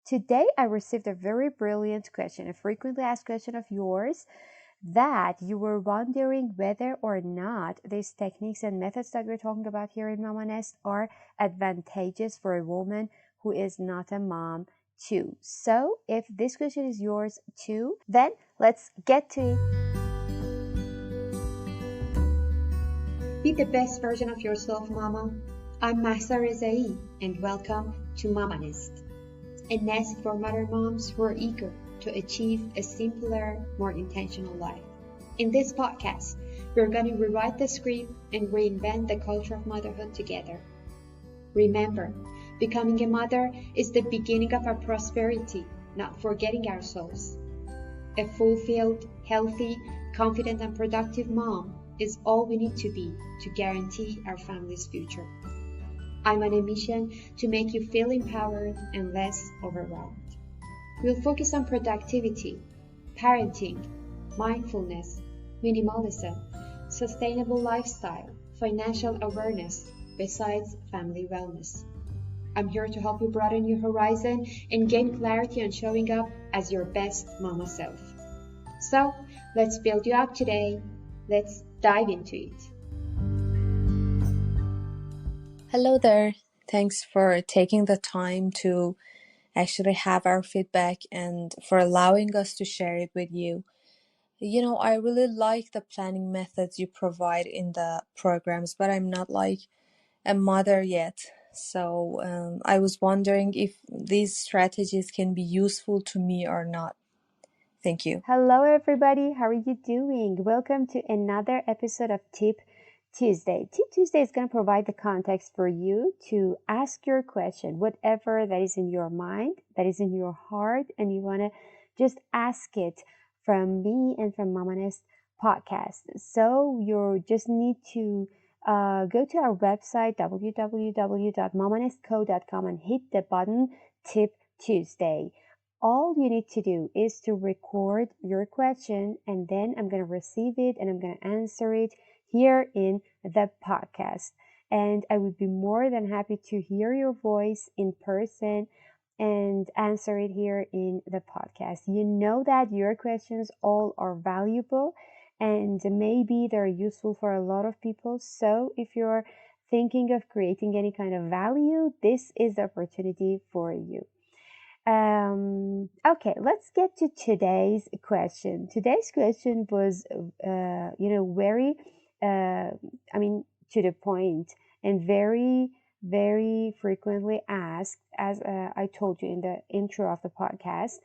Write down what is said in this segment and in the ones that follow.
Today I received a very brilliant question, a frequently asked question of yours, that you were wondering whether or not these techniques and methods that we're talking about here in Mama Nest are advantageous for a woman who is not a mom too. So if this question is yours too, then let's get to it. Be the best version of yourself, Mama. I'm Mahsa Rezaei, and welcome to MamaNest, a nest for mother moms who are eager to achieve a simpler, more intentional life. In this podcast, we're going to rewrite the script and reinvent the culture of motherhood together. Remember, becoming a mother is the beginning of our prosperity, not forgetting ourselves. A fulfilled, healthy, confident, and productive mom is all we need to be to guarantee our family's future. I'm on a mission to make you feel empowered and less overwhelmed. We'll focus on productivity, parenting, mindfulness, minimalism, sustainable lifestyle, financial awareness, besides family wellness. I'm here to help you broaden your horizon and gain clarity on showing up as your best mama self. So, let's build you up today. Let's dive into it. Hello there. Thanks for taking the time to actually have our feedback and for allowing us to share it with you. You know, I really like the planning methods you provide in the programs, but I'm not like a mother yet. So I was wondering if these strategies can be useful to me or not. Thank you. Hello everybody, how are you doing? Welcome to another episode of Tip Tuesday. Tip Tuesday is going to provide the context for you to ask your question, whatever that is in your mind, that is in your heart, and you want to just ask it from me and from MamaNest podcast. So you just need to go to our website, www.mamanestco.com, and hit the button Tip Tuesday. All you need to do is to record your question, and then I'm going to receive it and I'm going to answer it here in the podcast. And I would be more than happy to hear your voice in person and answer it here in the podcast. You know that your questions all are valuable and maybe they're useful for a lot of people. So if you're thinking of creating any kind of value, this is the opportunity for you. Okay, let's get to today's question. Today's question was, very, to the point and very, very frequently asked, as I told you in the intro of the podcast.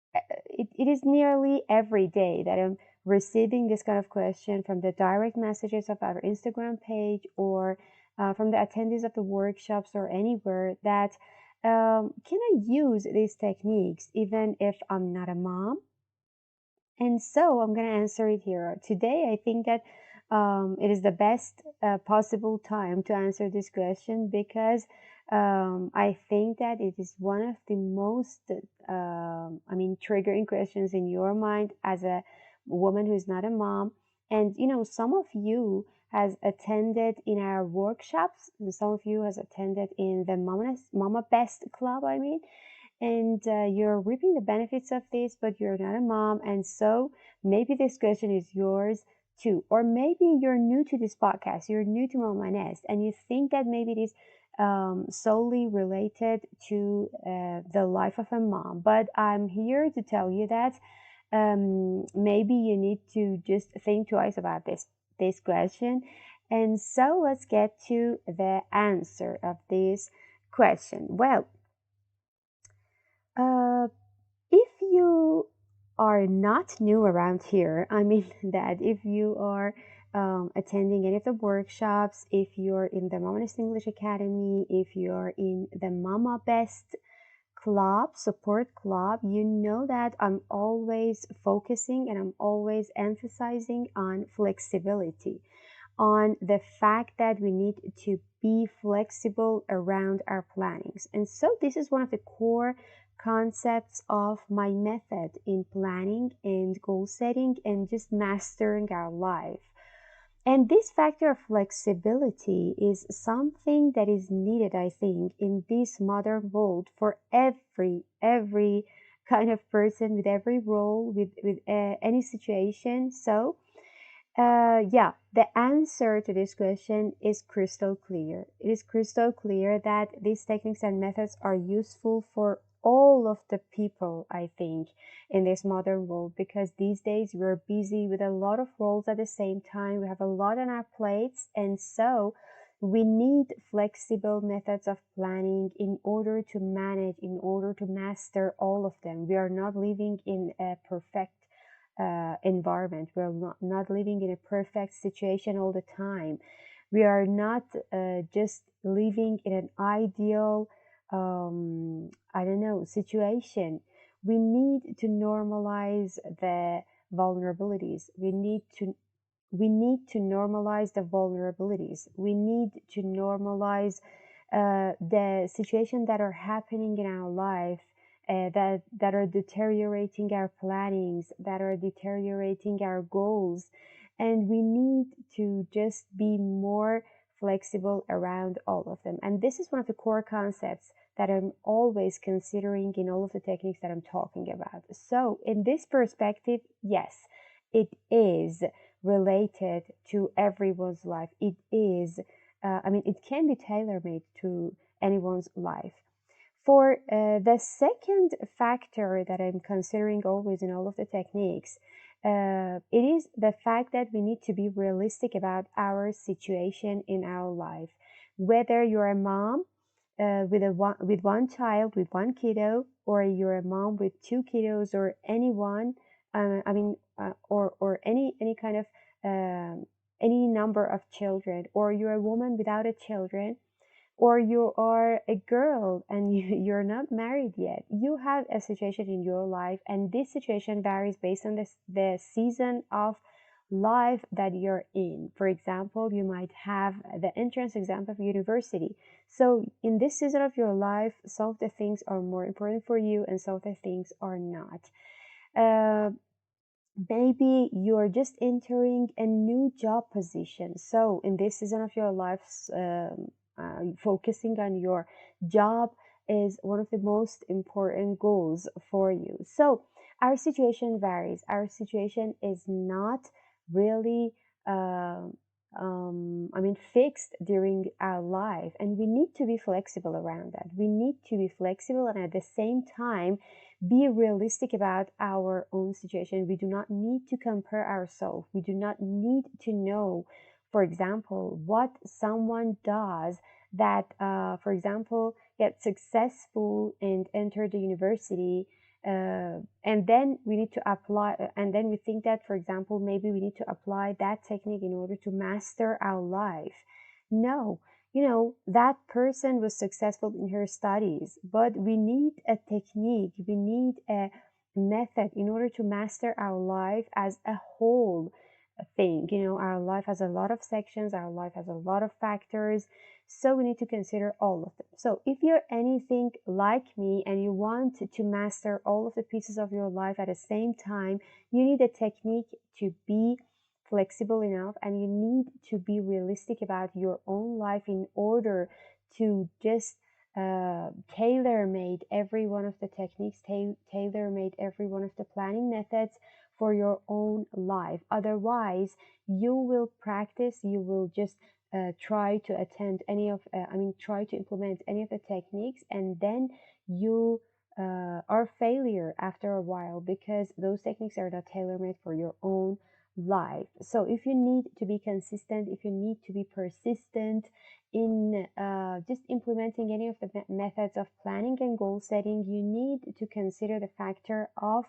It is nearly every day that I'm receiving this kind of question from the direct messages of our Instagram page or from the attendees of the workshops or anywhere that can I use these techniques even if I'm not a mom? And so I'm going to answer it here. Today, I think that it is the best possible time to answer this question because I think that it is one of the most, triggering questions in your mind as a woman who's not a mom. And, some of you has attended in our workshops, and some of you has attended in the MamaBest club, and you're reaping the benefits of this, but you're not a mom. And so maybe this question is yours too. Or maybe you're new to this podcast, you're new to MamaNest, and you think that maybe it is solely related to the life of a mom. But I'm here to tell you that maybe you need to just think twice about this question. And so let's get to the answer of this question. Well, if you are not new around here, that if you are attending any of the workshops, if you're in the MamaNest English Academy, if you're in the MamaBest club, support club, you know that I'm always focusing and I'm always emphasizing on flexibility, on the fact that we need to be flexible around our plannings. And so this is one of the core concepts of my method in planning and goal setting and just mastering our life. And this factor of flexibility is something that is needed, I think, in this modern world for every kind of person with every role, with any situation. So yeah, the answer to this question is crystal clear. It is crystal clear that these techniques and methods are useful for all of the people, I think, in this modern world, because these days we're busy with a lot of roles at the same time. We have a lot on our plates, and so we need flexible methods of planning in order to manage, in order to master all of them. We are not living in a perfect environment. We're not living in a perfect situation all the time. We are not just living in an ideal, I don't know, situation. We need to normalize the vulnerabilities. We need to normalize the vulnerabilities. We need to normalize the situations that are happening in our life, that are deteriorating our plannings, that are deteriorating our goals, and we need to just be more flexible around all of them. And this is one of the core concepts that I'm always considering in all of the techniques that I'm talking about. So, in this perspective, yes, it is related to everyone's life. It is, it can be tailor made to anyone's life. For the second factor that I'm considering always in all of the techniques, it is the fact that we need to be realistic about our situation in our life. Whether you're a mom with one child, with one kiddo, or you're a mom with two kiddos, or anyone, or any kind of any number of children, or you're a woman without a children, or you are a girl and you're not married yet. You have a situation in your life, and this situation varies based on the season of life that you're in. For example, you might have the entrance exam of university. So in this season of your life, some of the things are more important for you and some of the things are not. Maybe you're just entering a new job position. So in this season of your life, focusing on your job is one of the most important goals for you. So our situation varies. Our situation is not really fixed during our life, and we need to be flexible around that. We need to be flexible and at the same time be realistic about our own situation. We do not need to compare ourselves. We do not need to know, for example, what someone does that, for example, get successful and enter the university, and then we need to apply, and then we think that, for example, maybe we need to apply that technique in order to master our life. No, that person was successful in her studies, but we need a technique, we need a method in order to master our life as a whole thing. Our life has a lot of sections, our life has a lot of factors, so we need to consider all of them. So if you're anything like me and you want to master all of the pieces of your life at the same time, you need a technique to be flexible enough, and you need to be realistic about your own life in order to just tailor-made every one of the techniques, tailor-made every one of the planning methods for your own life. Otherwise, you will practice, you will just try to try to implement any of the techniques, and then you are failure after a while, because those techniques are not tailor-made for your own life. So if you need to be consistent, if you need to be persistent in just implementing any of the methods of planning and goal setting, you need to consider the factor of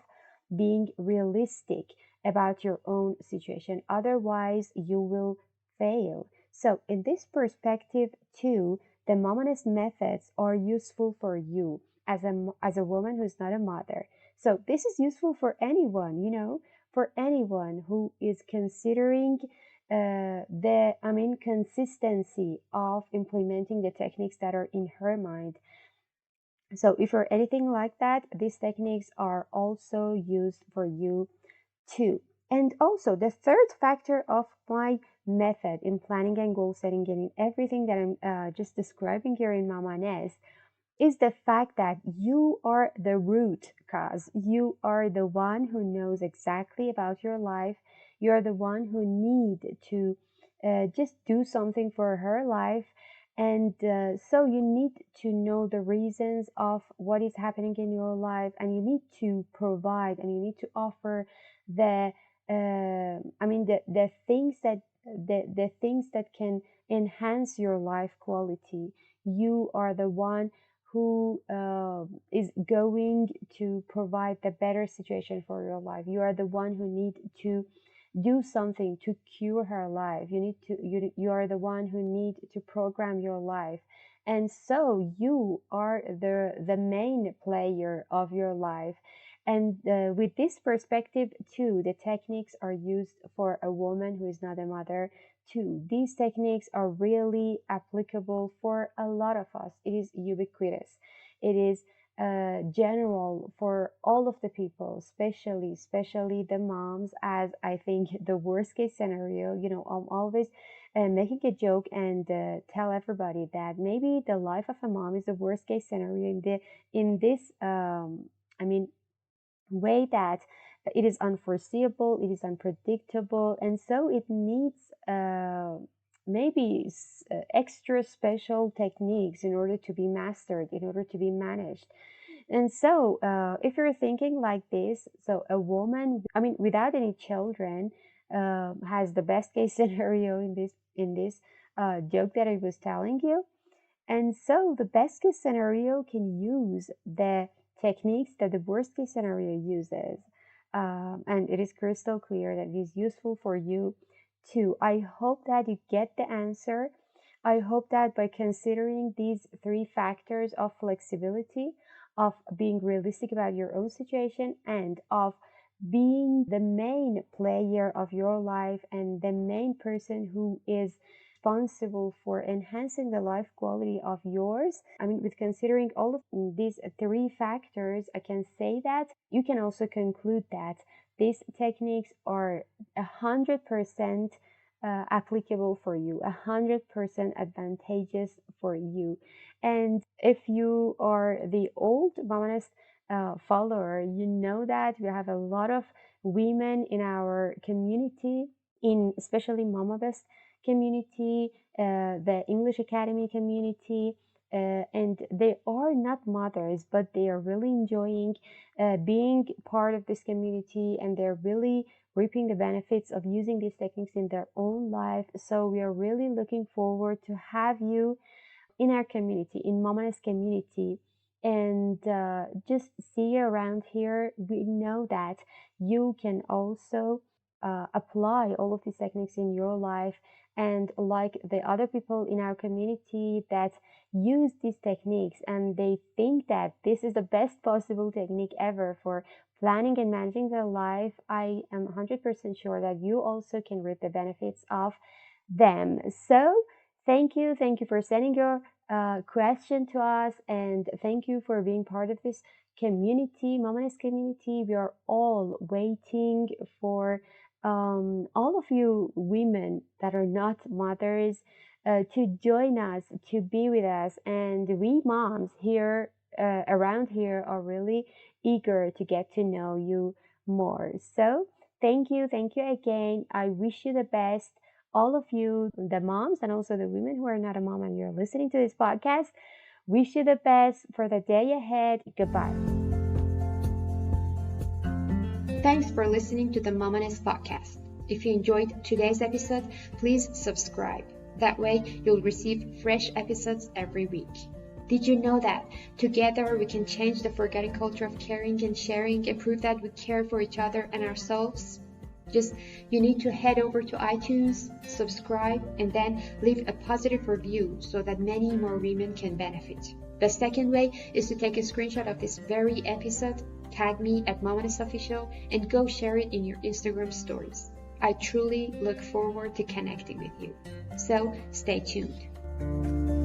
being realistic about your own situation. Otherwise, you will fail. So in this perspective too, the MamaNest methods are useful for you as a woman who's not a mother. So this is useful for anyone, for anyone who is considering consistency of implementing the techniques that are in her mind. So if you're anything like that, these techniques are also used for you too. And also the third factor of my method in planning and goal setting and in everything that I'm just describing here in MamaNest is the fact that you are the root cause. You are the one who knows exactly about your life. You are the one who need to just do something for her life. And so you need to know the reasons of what is happening in your life, and you need to provide and you need to offer the the things that the things that can enhance your life quality. You are the one who is going to provide the better situation for your life. You are the one who need to do something to cure her life. You are the one who need to program your life. And so you are the main player of your life. And with this perspective too, the techniques are used for a woman who is not a mother too. These techniques are really applicable for a lot of us. It is ubiquitous. It is general for all of the people, especially the moms, as I think the worst case scenario, I'm always making a joke and tell everybody that maybe the life of a mom is the worst case scenario in this way that it is unforeseeable, it is unpredictable, and so it needs maybe extra special techniques in order to be mastered, in order to be managed. And so, if you're thinking like this, so a woman, without any children, has the best case scenario in this joke that I was telling you. And so the best case scenario can use the techniques that the worst case scenario uses. And it is crystal clear that it is useful for you too. I hope that you get the answer. I hope that by considering these three factors of flexibility, of being realistic about your own situation, and of being the main player of your life and the main person who is responsible for enhancing the life quality of yours. With considering all of these three factors, I can say that you can also conclude that these techniques are 100% applicable for you, 100% advantageous for you. And if you are the old MamaNest follower, you know that we have a lot of women in our community, in especially MamaBest community, the English Academy community, and they are not mothers, but they are really enjoying being part of this community, and they're really reaping the benefits of using these techniques in their own life. So we are really looking forward to have you in our community, in MamaNest community, and just see you around here. We know that you can also apply all of these techniques in your life, and like the other people in our community that use these techniques and they think that this is the best possible technique ever for planning and managing their life, I am 100% sure that you also can reap the benefits of them. So thank you for sending your question to us, and thank you for being part of this community, MamaNest community. We are all waiting for all of you women that are not mothers to join us, to be with us. And we moms here around here are really eager to get to know you more. So thank you again. I wish you the best. All of you, the moms and also the women who are not a mom and you're listening to this podcast, wish you the best for the day ahead. Goodbye. Thanks for listening to the MamaNest podcast. If you enjoyed today's episode, please subscribe. That way you'll receive fresh episodes every week. Did you know that together we can change the forgotten culture of caring and sharing and prove that we care for each other and ourselves? You need to head over to iTunes, subscribe, and then leave a positive review so that many more women can benefit. The second way is to take a screenshot of this very episode, tag me at MamaNest Official, and go share it in your Instagram stories. I truly look forward to connecting with you. So stay tuned.